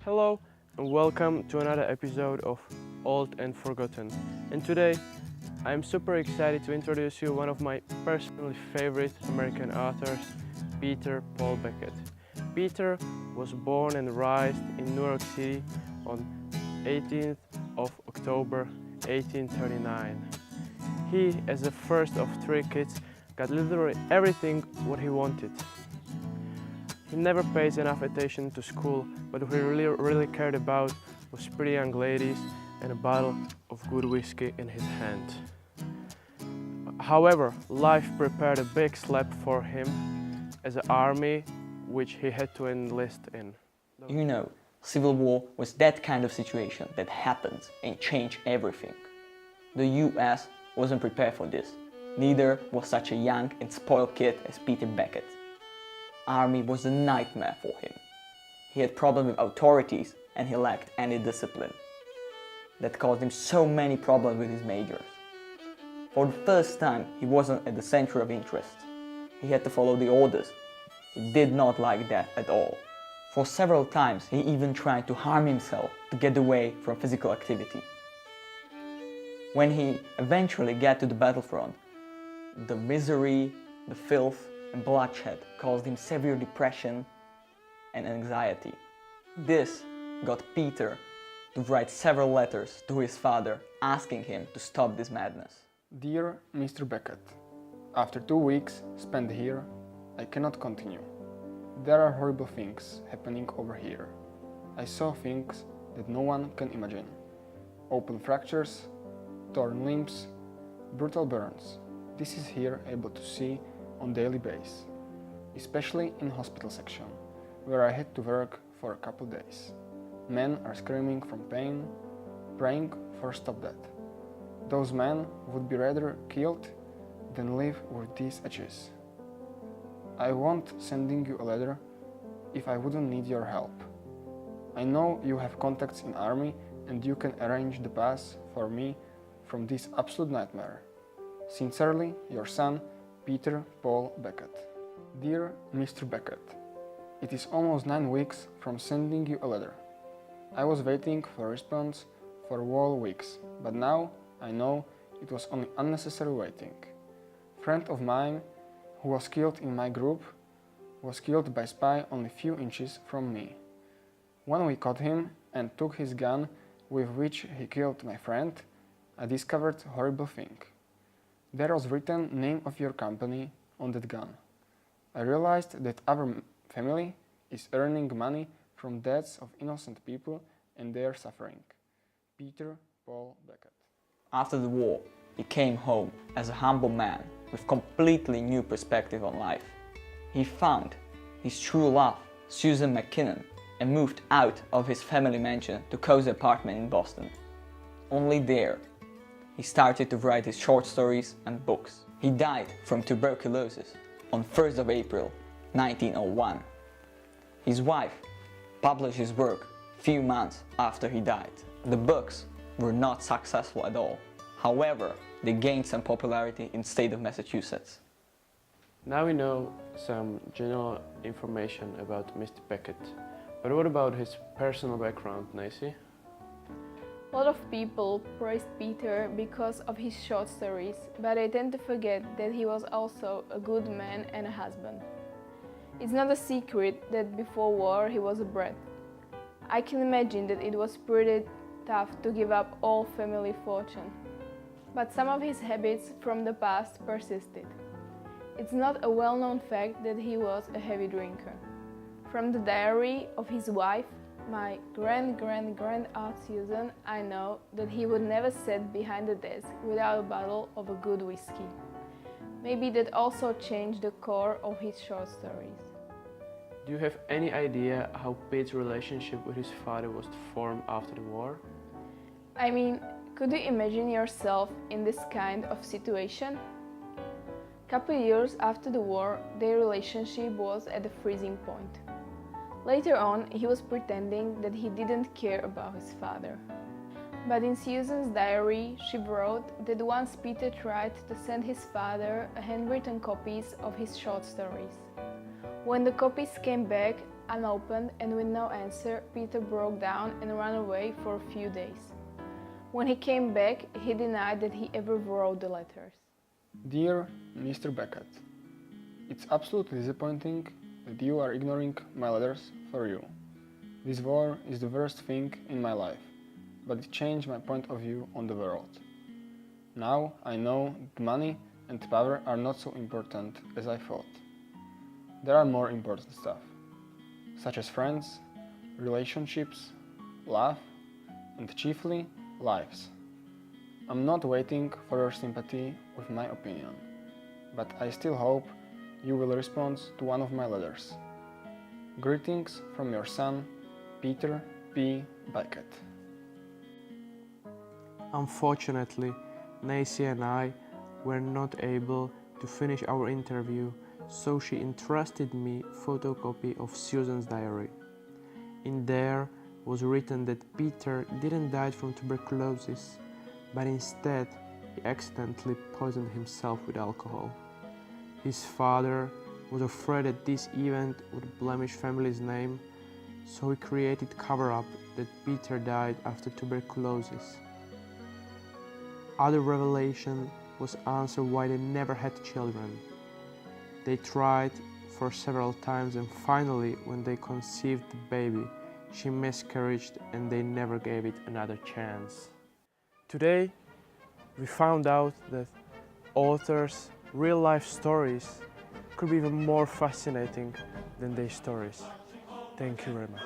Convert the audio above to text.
Hello and welcome to another episode of Old and Forgotten. And today I'm super excited to introduce you one of my personally favorite American authors, Peter Paul Beckett. Peter was born and raised in New York City on 18th of October 1839. He, as the first of three kids, got literally everything what he wanted. He never paid enough attention to school, but what he really cared about was pretty young ladies and a bottle of good whiskey in his hand. However, life prepared a big slap for him as an army which he had to enlist in. You know, Civil War was that kind of situation that happened and changed everything. The US wasn't prepared for this. Neither was such a young and spoiled kid as Peter Beckett. Army was a nightmare for him. He had problems with authorities and he lacked any discipline. That caused him so many problems with his majors. For the first time, he wasn't at the center of interest. He had to follow the orders. He did not like that at all. For several times, he even tried to harm himself to get away from physical activity. When he eventually got to the battlefront, the misery, the filth, and bloodshed caused him severe depression and anxiety. This got Peter to write several letters to his father asking him to stop this madness. Dear Mr. Beckett, after 2 weeks spent here, I cannot continue. There are horrible things happening over here. I saw things that no one can imagine. Open fractures, torn limbs, brutal burns. This is here able to see on daily basis, especially in hospital section, where I had to work for a couple days. Men are screaming from pain, praying for stop that. Those men would be rather killed than live with these edges. I won't sending you a letter if I wouldn't need your help. I know you have contacts in army and you can arrange the pass for me from this absolute nightmare. Sincerely, your son, Peter Paul Beckett. Dear Mr. Beckett, it is almost 9 weeks from sending you a letter. I was waiting for a response for whole weeks, but now I know it was only unnecessary waiting. Friend of mine who was killed in my group was killed by spy only few inches from me. When we caught him and took his gun with which he killed my friend, I discovered a horrible thing. There was written name of your company on that gun. I realized that our family is earning money from deaths of innocent people and their suffering. Peter Paul Beckett. After the war, he came home as a humble man with completely new perspective on life. He found his true love, Susan McKinnon, and moved out of his family mansion to cozy apartment in Boston. Only there, he started to write his short stories and books. He died from tuberculosis on 1st of April 1901. His wife published his work few months after he died. The books were not successful at all. However, they gained some popularity in the state of Massachusetts. Now we know some general information about Mr. Beckett, but what about his personal background, Nancy? A lot of people praised Peter because of his short stories, but they tend to forget that he was also a good man and a husband. It's not a secret that before war he was a brat. I can imagine that it was pretty tough to give up all family fortune. But some of his habits from the past persisted. It's not a well-known fact that he was a heavy drinker. From the diary of his wife, my grand-aunt Susan, I know that he would never sit behind the desk without a bottle of a good whiskey. Maybe that also changed the core of his short stories. Do you have any idea how Pete's relationship with his father was formed after the war? I mean, could you imagine yourself in this kind of situation? Couple years after the war, their relationship was at a freezing point. Later on, he was pretending that he didn't care about his father. But in Susan's diary, she wrote that once Peter tried to send his father handwritten copies of his short stories. When the copies came back, unopened and with no answer, Peter broke down and ran away for a few days. When he came back, he denied that he ever wrote the letters. Dear Mr. Becket, it's absolutely disappointing that you are ignoring my letters for you. This war is the worst thing in my life, but it changed my point of view on the world. Now I know that money and power are not so important as I thought. There are more important stuff, such as friends, relationships, love, and chiefly lives. I'm not waiting for your sympathy with my opinion, but I still hope you will respond to one of my letters. Greetings from your son, Peter P. Becket. Unfortunately, Nancy and I were not able to finish our interview, so she entrusted me a photocopy of Susan's diary. In there was written that Peter didn't die from tuberculosis, but instead he accidentally poisoned himself with alcohol. His father was afraid that this event would blemish family's name, so he created cover-up that Peter died after tuberculosis. Other revelation was answered why they never had children. They tried for several times and finally, when they conceived the baby, she miscarried and they never gave it another chance. Today, we found out that authors' real-life stories could be even more fascinating than their stories. Thank you very much.